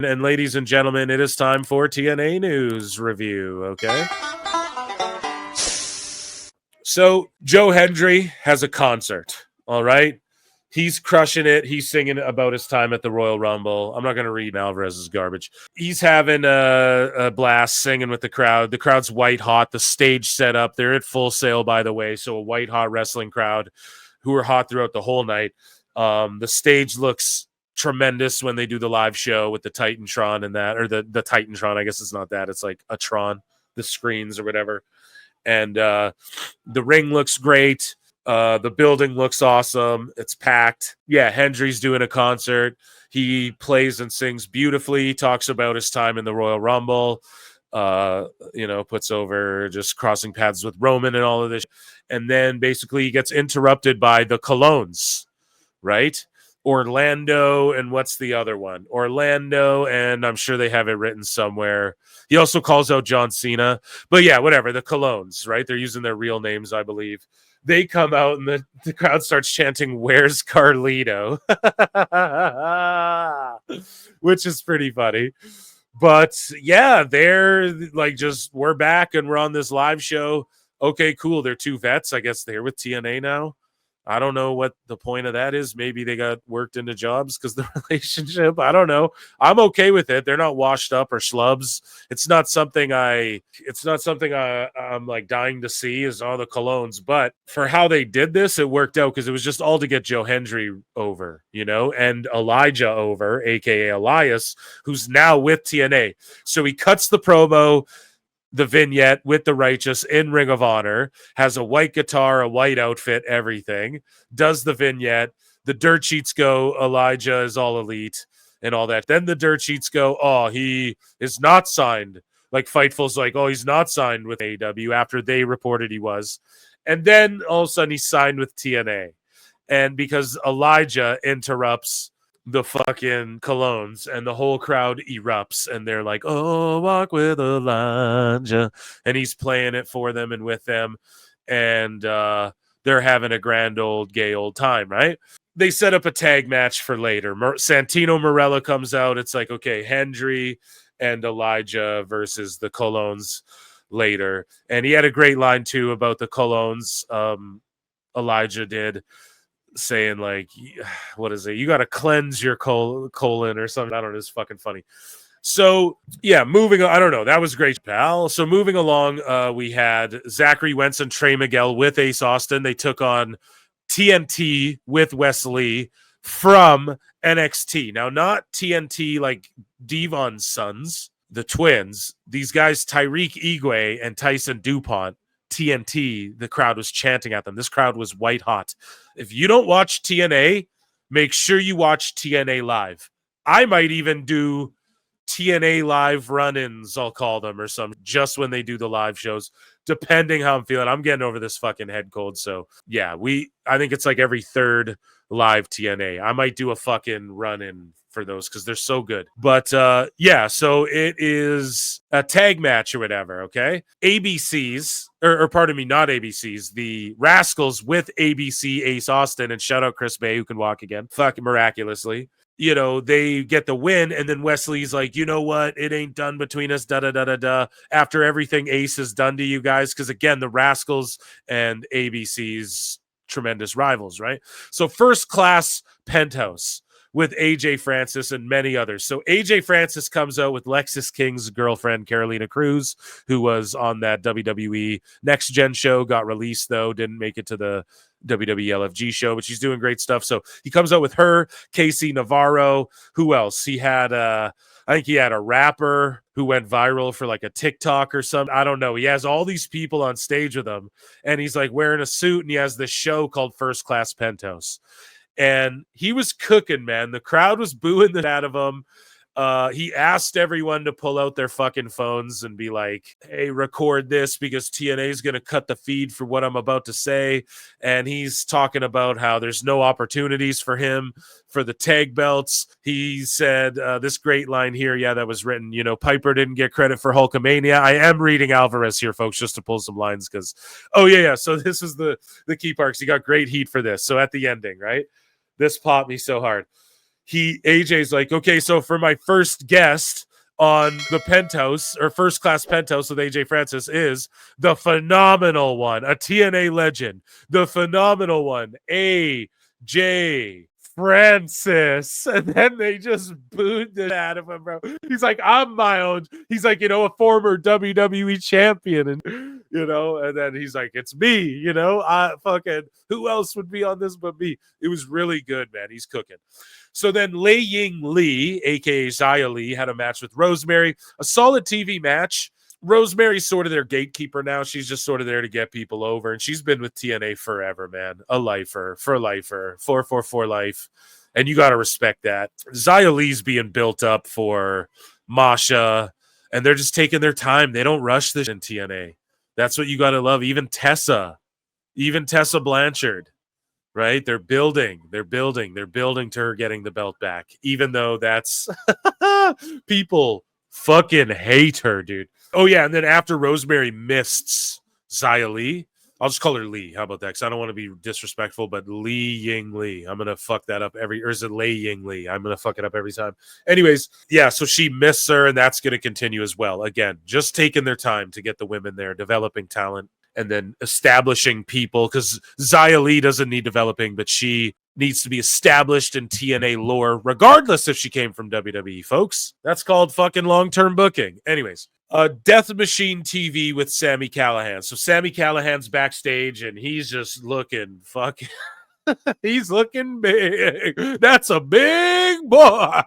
And ladies and gentlemen, it is time for TNA News Review, okay? So, Joe Hendry has a concert, all right? He's crushing it. He's singing about his time at the Royal Rumble. I'm not going to read Alvarez's garbage. He's having a blast singing with the crowd. The crowd's white hot. The stage set up. They're at Full Sail, by the way, so a white hot wrestling crowd who are hot throughout the whole night. The stage looks tremendous when they do the live show with the Titantron and that, or the Titantron. I guess it's not that. It's like a Tron, the screens or whatever. And the ring looks great. The building looks awesome. It's packed. Yeah, Hendry's doing a concert. He plays and sings beautifully. He talks about his time in the Royal Rumble. Puts over just crossing paths with Roman and all of this. And then basically he gets interrupted by the Colognes, right? Orlando, and what's the other one? Orlando, and I'm sure they have it written somewhere. He also calls out John Cena. But yeah, whatever, the Colognes, right? They're using their real names, I believe. They come out and the crowd starts chanting, "Where's Carlito?" Which is pretty funny. But yeah, they're like, just, we're back and we're on this live show. Okay, cool. They're two vets. I guess they're with TNA now. I don't know what the point of that is. Maybe they got worked into jobs because the relationship. I don't know. I'm okay with it. They're not washed up or schlubs. It's not something I'm like dying to see is all the Colognes. But for how they did this, it worked out because it was just all to get Joe Hendry over, and Elijah over, aka Elias, who's now with TNA. So he cuts the promo, the vignette with the Righteous in Ring of Honor, has a white guitar, a white outfit, everything, does the vignette. The dirt sheets go, Elijah is all elite and all that. Then the dirt sheets go, oh, he is not signed. Like Fightful's like, oh, he's not signed with AEW after they reported he was. And then all of a sudden he's signed with TNA. And because Elijah interrupts the fucking Colognes and the whole crowd erupts and they're like, oh, walk with Elijah, and he's playing it for them and with them, and they're having a grand old gay old time, right? They set up a tag match for later. Santino Marella comes out. It's like, okay, Hendry and Elijah versus the Colognes later, and he had a great line too about the Colognes. Elijah did, saying like, what is it? You got to cleanse your colon or something. I don't know. It's fucking funny. So yeah, moving on. I don't know. That was great, pal. So moving along, we had Zachary Wentz and Trey Miguel with Ace Austin. They took on TNT with Wesley from NXT. Now, not TNT like Devon's sons, the twins. These guys, Tyreek Igwe and Tyson DuPont, TNT, the crowd was chanting at them. This crowd was white hot. If you don't watch TNA, make sure you watch TNA Live. I might even do TNA Live run-ins, I'll call them, or some, just when they do the live shows, depending how I'm feeling. I'm getting over this fucking head cold. So yeah, I think it's like every third live TNA. I might do a fucking run-in for those because they're so good. But yeah, so it is a tag match or whatever, okay? ABCs, or pardon me, not ABCs, the Rascals with ABC Ace Austin, and shout out Chris Bay, who can walk again, fucking miraculously. They get the win, and then Wesley's like, you know what? It ain't done between us, da-da-da-da-da, after everything Ace has done to you guys, because again, the Rascals and ABC's tremendous rivals, right? So First Class Penthouse with AJ Francis and many others. So AJ Francis comes out with Lexis King's girlfriend, Carolina Cruz, who was on that WWE Next Gen show, got released though, didn't make it to the WWE LFG show, but she's doing great stuff. So he comes out with her, Casey Navarro. Who else? He had I think he had a rapper who went viral for like a TikTok or something. I don't know. He has all these people on stage with him, and he's like wearing a suit, and he has this show called First Class Penthouse. And he was cooking, man. The crowd was booing the out of him. He asked everyone to pull out their fucking phones and be like, hey, record this because TNA is going to cut the feed for what I'm about to say. And he's talking about how there's no opportunities for him for the tag belts. He said this great line here. Yeah, that was written. Piper didn't get credit for Hulkamania. I am reading Alvarez here, folks, just to pull some lines because, oh, yeah. So this is the key part. He got great heat for this. So at the ending, right? This popped me so hard. AJ's like, okay, so for my first guest on the Penthouse or First Class Penthouse with AJ Francis is the phenomenal one, a TNA legend, the phenomenal one, AJ Francis. And then they just booed the out of him, bro. He's like, I'm my own. He's like, a former WWE champion. And, and then he's like, it's me, I fucking, who else would be on this but me? It was really good, man. He's cooking. So then Lei Ying Lee, a.k.a. Xia Li, had a match with Rosemary. A solid TV match. Rosemary's sort of their gatekeeper now. She's just sort of there to get people over. And she's been with TNA forever, man. A lifer, for lifer, 444 life. And you got to respect that. Xia Li's being built up for Masha. And they're just taking their time. They don't rush this in TNA. That's what you got to love. Even Tessa Blanchard. Right? They're building to her getting the belt back, even though that's people fucking hate her, dude. Oh yeah. And then after Rosemary missed Xia Li, I'll just call her Lee. How about that? Because I don't want to be disrespectful, but Lei Ying Lee. I'm going to fuck that up or is it Lei Ying Lee? I'm going to fuck it up every time. Anyways, yeah, so she missed her, and that's going to continue as well. Again, just taking their time to get the women there, developing talent, and then establishing people, because Xia Li doesn't need developing, but she needs to be established in TNA lore, regardless if she came from WWE, folks. That's called fucking long-term booking. Anyways, Death Machine TV with Sami Callihan. So Sami Callihan's backstage, and he's just looking fucking... He's looking big. That's a big boy.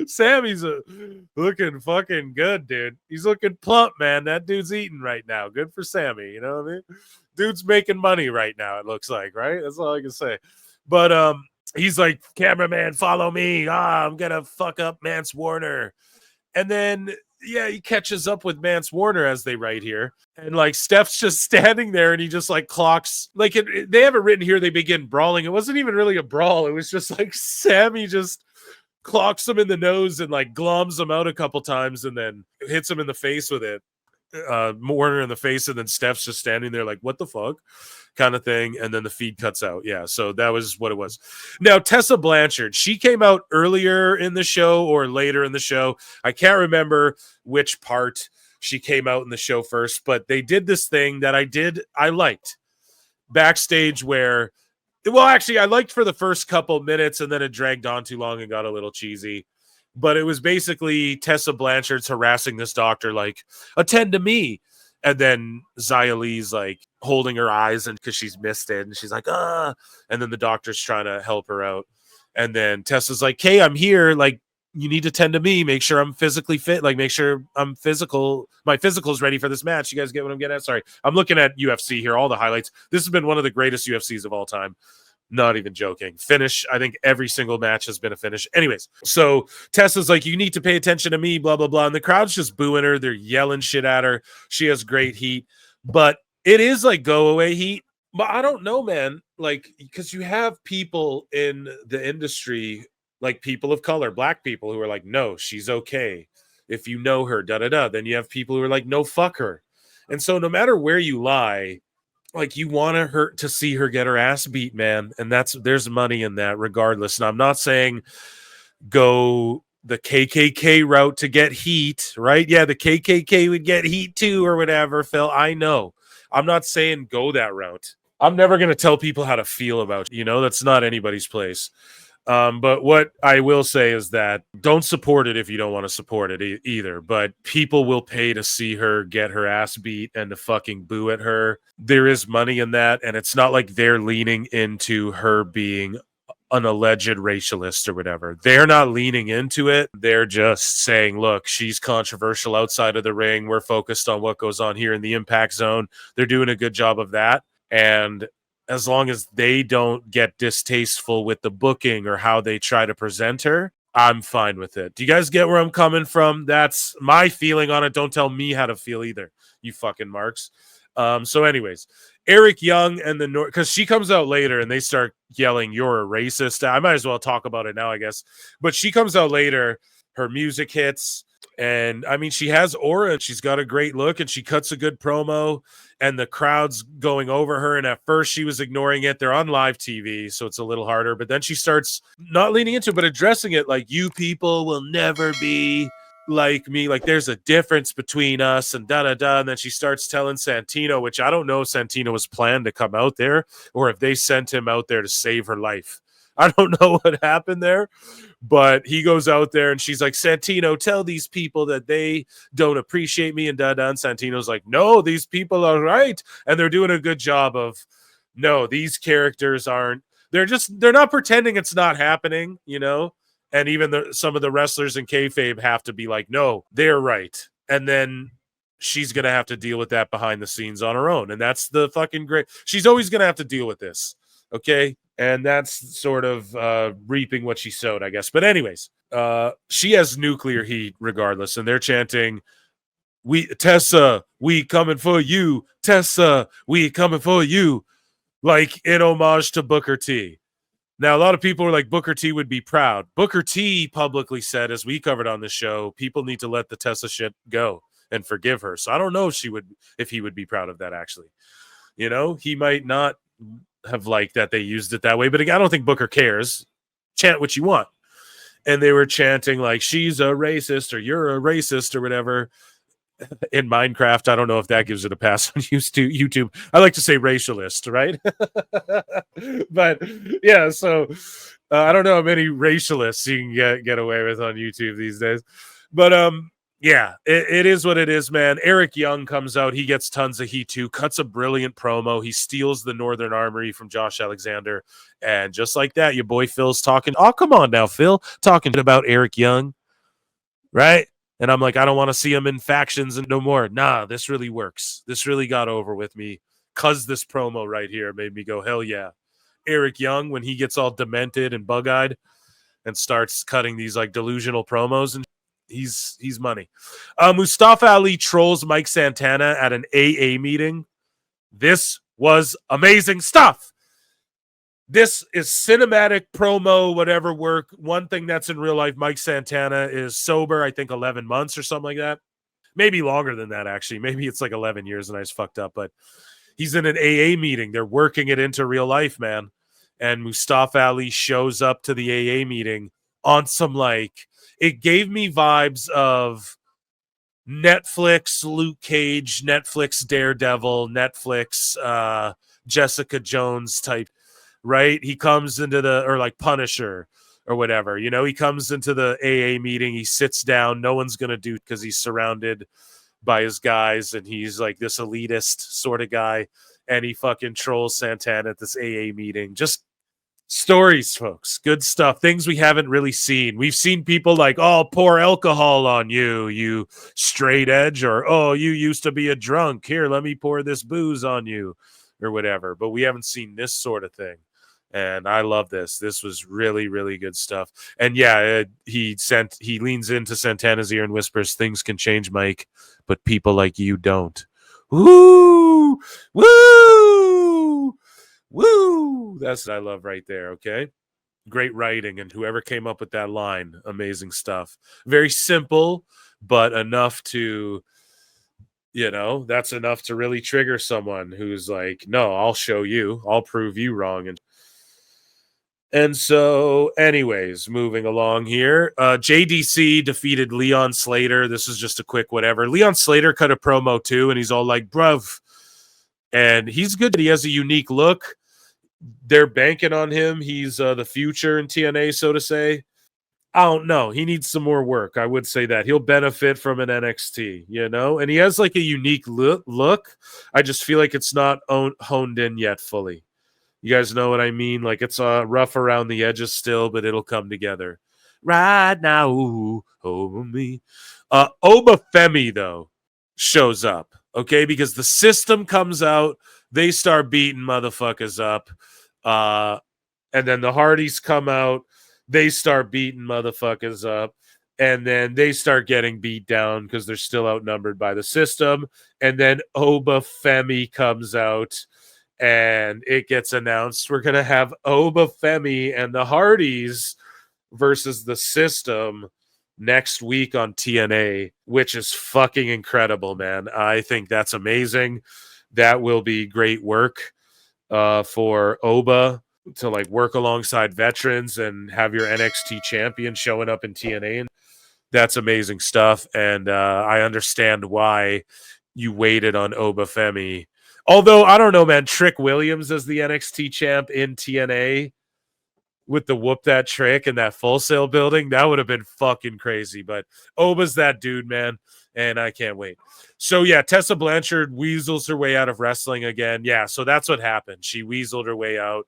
Sammy's looking fucking good, dude. He's looking plump, man. That dude's eating right now. Good for Sami. You know what I mean? Dude's making money right now, it looks like, right? That's all I can say. But he's like, cameraman, follow me. I'm gonna fuck up Mance Warner. And then yeah, he catches up with Mance Warner, as they write here. And like Steph's just standing there, and he just like clocks, like they have it written here, they begin brawling. It wasn't even really a brawl. It was just like Sami just clocks him in the nose and like gloms him out a couple times and then hits him in the face with it. Warner in the face, and then Steph's just standing there like, what the fuck kind of thing. And then the feed cuts out. Yeah. So that was what it was. Now, Tessa Blanchard, she came out earlier in the show or later in the show. I can't remember which part she came out in the show first, but they did this thing that I liked backstage where, well, actually I liked for the first couple minutes, and then it dragged on too long and got a little cheesy. But it was basically Tessa Blanchard's harassing this doctor, like, attend to me. And then Xia Li's like holding her eyes, and because she's missed it, and she's like, ah. And then the doctor's trying to help her out. And then Tessa's like, hey, I'm here. Like, you need to tend to me. Make sure I'm physically fit. Like, make sure I'm physical. My physical's ready for this match. You guys get what I'm getting at? Sorry. I'm looking at UFC here, all the highlights. This has been one of the greatest UFCs of all time. Not even joking. Finish. I think every single match has been a finish. Anyways, so Tessa's like, you need to pay attention to me, blah, blah, blah. And the crowd's just booing her. They're yelling shit at her. She has great heat. But it is like go away heat. But I don't know, man. Like, because you have people in the industry, like people of color, black people, who are like, no, she's okay. If you know her, da-da-da. Then you have people who are like, no, fuck her. And so no matter where you lie, like, you want her to see her get her ass beat, man. And there's money in that regardless. And I'm not saying go the KKK route to get heat, right? Yeah, the KKK would get heat too or whatever, Phil. I know. I'm not saying go that route. I'm never going to tell people how to feel about you. That's not anybody's place. But what I will say is that don't support it if you don't want to support it either. But people will pay to see her get her ass beat and to fucking boo at her. There is money in that. And it's not like they're leaning into her being an alleged racialist or whatever. They're not leaning into it. They're just saying, look, she's controversial outside of the ring. We're focused on what goes on here in the impact zone. They're doing a good job of that. And as long as they don't get distasteful with the booking or how they try to present her, I'm fine with it. Do you guys get where I'm coming from? That's my feeling on it. Don't tell me how to feel either, you fucking marks. So anyways, Eric Young and the North, because she comes out later and they start yelling, you're a racist. I might as well talk about it now, I guess. But she comes out later. Her music hits. And I mean, she has aura and she's got a great look and she cuts a good promo and the crowd's going over her. And at first she was ignoring it. They're on live TV, so it's a little harder. But then she starts not leaning into it, but addressing it like, you people will never be like me. Like, there's a difference between us and da da da. And then she starts telling Santino, which I don't know if Santino was planned to come out there or if they sent him out there to save her life. I don't know what happened there, but he goes out there and she's like, Santino, tell these people that they don't appreciate me and da-da. And Santino's like, no, these people are right. And they're doing a good job of, no, these characters aren't, they're not pretending it's not happening, you know? And even some of the wrestlers in kayfabe have to be like, no, they're right. And then she's going to have to deal with that behind the scenes on her own. And that's the fucking great. She's always going to have to deal with this. Okay. And that's sort of reaping what she sowed, I guess. But anyways, she has nuclear heat regardless. And they're chanting, Tessa, we coming for you. Tessa, we coming for you. Like in homage to Booker T. Now, a lot of people were like, Booker T would be proud. Booker T publicly said, as we covered on the show, people need to let the Tessa shit go and forgive her. So I don't know if he would be proud of that, actually. You know, he might not have liked that they used it that way, but I don't think Booker cares. Chant what you want. And they were chanting like, she's a racist or you're a racist or whatever. In Minecraft, I don't know if that gives it a pass on YouTube. I like to say racialist, right? But yeah, so I don't know how many racialists you can get away with on YouTube these days. But yeah, it is what it is, man. Eric Young comes out. He gets tons of heat too, cuts a brilliant promo. He steals the Northern Armory from Josh Alexander. And just like that, your boy Phil's talking. Oh, come on now, Phil. Talking about Eric Young, right? And I'm like, I don't want to see him in factions and no more. Nah, this really works. This really got over with me because this promo right here made me go, hell yeah. Eric Young, when he gets all demented and bug-eyed and starts cutting these like delusional promos, and he's money. Mustafa Ali trolls Mike Santana at an AA meeting. This was amazing stuff. This is cinematic promo, whatever work. One thing that's in real life, Mike Santana is sober, I think 11 months or something like that. Maybe longer than that, actually. Maybe it's like 11 years and I just fucked up. But he's in an AA meeting. They're working it into real life, man. And Mustafa Ali shows up to the AA meeting on some like, it gave me vibes of Netflix Luke Cage, Netflix Daredevil, Netflix Jessica Jones type. Right? He comes into or like Punisher or whatever, you know, he comes into the AA meeting, he sits down, no one's going to do because he's surrounded by his guys and he's like this elitist sort of guy and he fucking trolls Santana at this AA meeting. Just stories, folks. Good stuff. Things we haven't really seen. We've seen people like, oh, pour alcohol on you, you straight edge, or oh, you used to be a drunk. Here, let me pour this booze on you or whatever. But we haven't seen this sort of thing. And I love this. This was really, really good stuff. And yeah, he leans into Santana's ear and whispers, things can change, Mike, but people like you don't. Woo! Woo! Woo! That's what I love right there, okay? Great writing, and whoever came up with that line, amazing stuff. Very simple, but enough to, you know, that's enough to really trigger someone who's like, no, I'll show you. I'll prove you wrong. And so, anyways, moving along here, JDC defeated Leon Slater. This is just a quick whatever. Leon Slater cut a promo too, and he's all like, bruv. And he's good. He has a unique look. They're banking on him. He's the future in TNA, so to say. I don't know. He needs some more work. I would say that. He'll benefit from an NXT, you know? And he has like a unique look. I just feel like it's not honed in yet fully. You guys know what I mean? Like it's rough around the edges still, but it'll come together. Right now, ooh, over me. Oba Femi, though, shows up, okay? Because the system comes out, they start beating motherfuckers up. And then the Hardys come out, they start beating motherfuckers up. And then they start getting beat down because they're still outnumbered by the system. And then Oba Femi comes out. And it gets announced we're going to have Oba Femi and the Hardys versus the system next week on TNA, which is fucking incredible, man. I think that's amazing. That will be great work for Oba to like work alongside veterans and have your NXT champion showing up in TNA. That's amazing stuff. And I understand why you waited on Oba Femi. Although, I don't know, man, Trick Williams as the NXT champ in TNA with the whoop that trick in that Full Sail building, that would have been fucking crazy. But Oba's that dude, man, and I can't wait. So yeah, Tessa Blanchard weasels her way out of wrestling again. Yeah, so that's what happened. She weaseled her way out.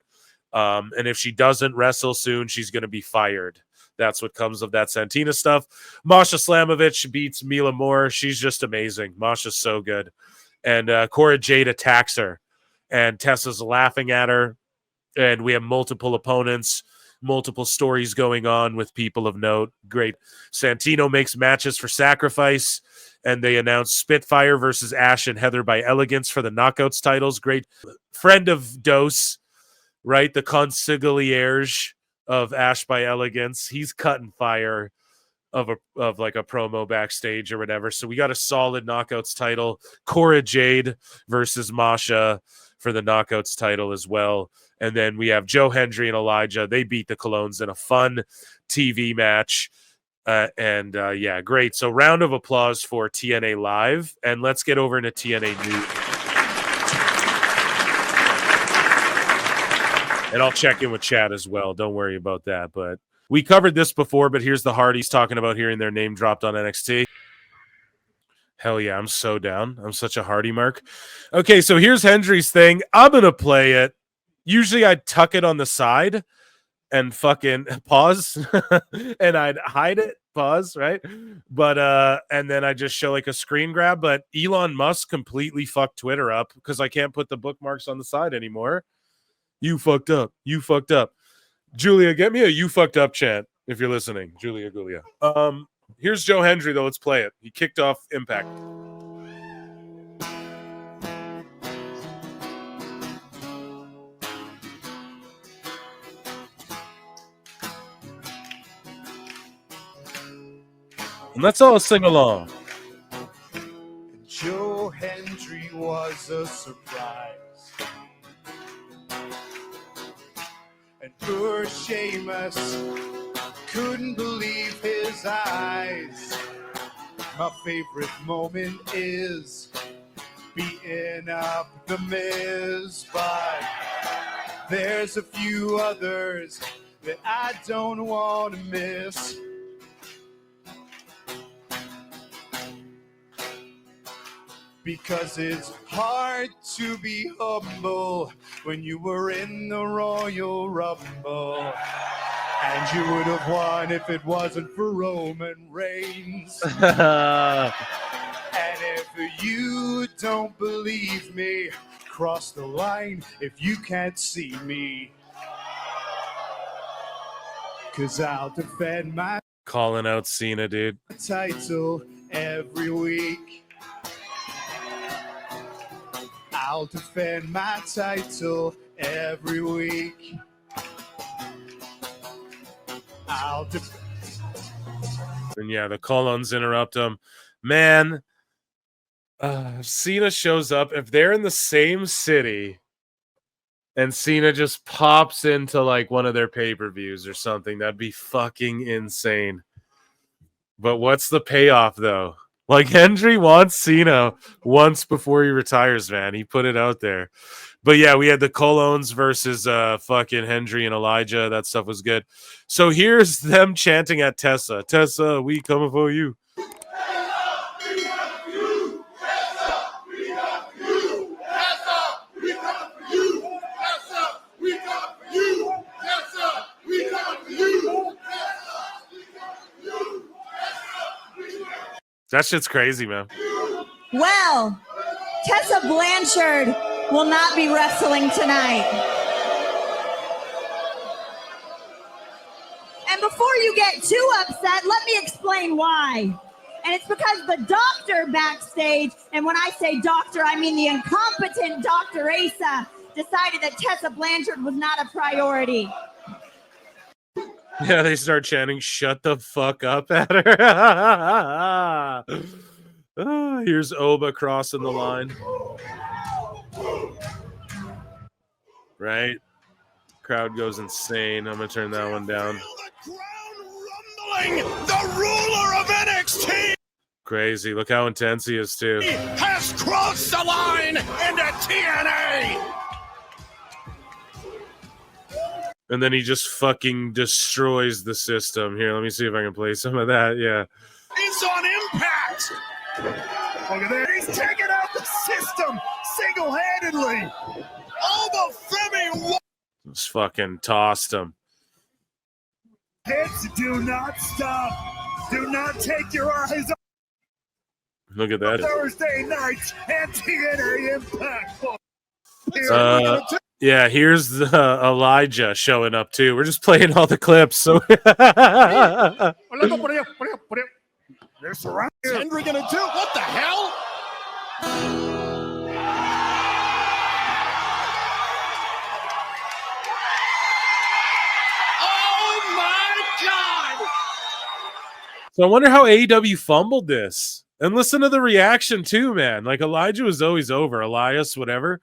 And if she doesn't wrestle soon, she's going to be fired. That's what comes of that Santina stuff. Masha Slamovich beats Mila Moore. She's just amazing. Masha's so good. And Cora Jade attacks her. And Tessa's laughing at her. And we have multiple opponents, multiple stories going on with people of note. Great. Santino makes matches for Sacrifice, and they announce Spitfire versus Ash and Heather by Elegance for the Knockouts titles. Great. Friend of Dose, right? The consigliere of Ash by Elegance. He's cutting fire of like a promo backstage or whatever. So we got a solid Knockouts title. Cora Jade versus Masha for the Knockouts title as well. And then we have Joe Hendry and Elijah. They beat the Colognes in a fun TV match. Yeah, great. So round of applause for TNA Live. And let's get over into TNA News. And I'll check in with Chad as well. Don't worry about that. But we covered this before, but here's the Hardys talking about hearing their name dropped on NXT. Hell yeah, I'm so down. I'm such a Hardy mark. Okay, so here's Hendry's thing. I'm going to play it. Usually I'd tuck it on the side and fucking pause and I'd hide it, pause, right? But and then I just show like a screen grab. But Elon Musk completely fucked Twitter up because I can't put the bookmarks on the side anymore. You fucked up. You fucked up. Julia, get me a you fucked up chant if you're listening. Julia. Here's Joe Hendry, though. Let's play it. He kicked off Impact. And let's all sing along. Joe Hendry was a surprise. And poor Sheamus couldn't believe his eyes. My favorite moment is beating up the Miz, but there's a few others that I don't want to miss. Because it's hard to be humble when you were in the Royal Rumble. And you would have won if it wasn't for Roman Reigns. And if you don't believe me, cross the line if you can't see me. 'Cause I'll defend my Calling out Cena, dude. title every week. I'll defend my title every week. And yeah, the Colognes interrupt him. Man, Cena shows up. If they're in the same city and Cena just pops into like one of their pay-per-views or something, that'd be fucking insane. But what's the payoff, though? Like, Hendry wants Cena once before he retires, man. He put it out there. But yeah, we had the Colognes versus fucking Hendry and Elijah. That stuff was good. So here's them chanting at Tessa. Tessa, we coming for you. That shit's crazy, man. Well, Tessa Blanchard will not be wrestling tonight. And before you get too upset, let me explain why. And it's because the doctor backstage, and when I say doctor, I mean the incompetent Dr. Asa, decided that Tessa Blanchard was not a priority. Yeah, they start chanting, "Shut the fuck up" at her. Oh, here's Oba crossing the line. Right? Crowd goes insane. I'm going to turn that one down. The ruler of NXT Crazy. Look how intense he is, too. has crossed the line into TNA. And then he just fucking destroys the system. Here, let me see if I can play some of that. Yeah. He's on Impact. Look at that. He's taking out the system single-handedly. Oba Femi Just fucking tossed him. hits. Do not stop. Do not take your eyes off Look at that. Thursday nights and TNA Impact. Yeah, here's Elijah showing up, too. We're just playing all the clips. So What's Hendry gonna do? What the hell? Oh my God! So I wonder how AEW fumbled this. And listen to the reaction too, man. Like Elijah was always over, Elias, whatever.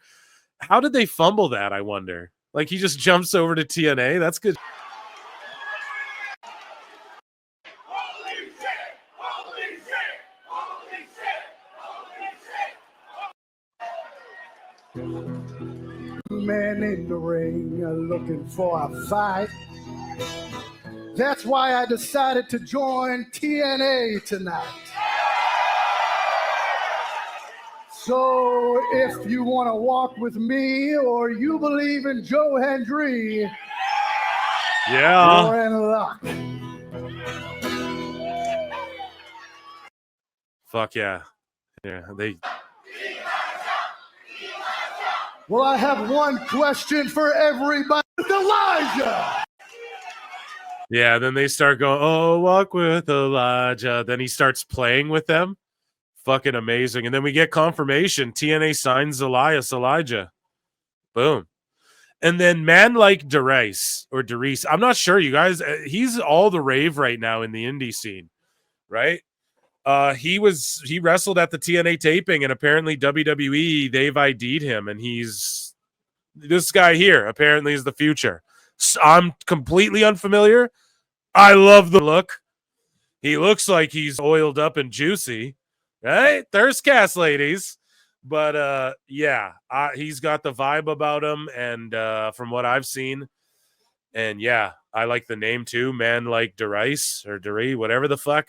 How did they fumble that, I wonder? Like he just jumps over to TNA. That's good. Men in the ring are looking for a fight. That's why I decided to join TNA tonight. So if you want to walk with me or you believe in Joe Hendry, Yeah. you're in luck. Fuck yeah. Yeah, they Well, I have one question for everybody. Elijah! Yeah, then they start going, "Oh, walk with Elijah." Then he starts playing with them. Fucking amazing. And then we get confirmation. TNA signs Elijah. Boom. And then man like Derice or Derice, I'm not sure, you guys. He's all the rave right now in the indie scene, right? He wrestled at the TNA taping, and apparently WWE, they've ID'd him, and he's this guy here apparently is the future. So I'm completely unfamiliar. I love the look. He looks like he's oiled up and juicy, right? Thirst cast, ladies. But yeah, he's got the vibe about him, and from what I've seen, and yeah, I like the name too, man like Derice or Deri, whatever the fuck.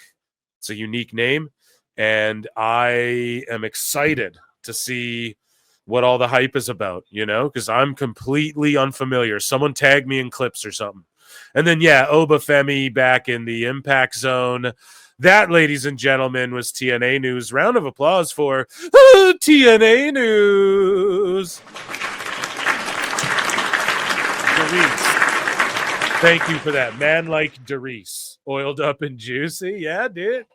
It's a unique name, and I am excited to see what all the hype is about, you know, because I'm completely unfamiliar. Someone tag me in clips or something. And then, yeah, Oba Femi back in the Impact Zone. That, ladies and gentlemen, was TNA News. Round of applause for TNA News. Derice. Thank you for that. Man like Derice. Oiled up and juicy. Yeah, dude.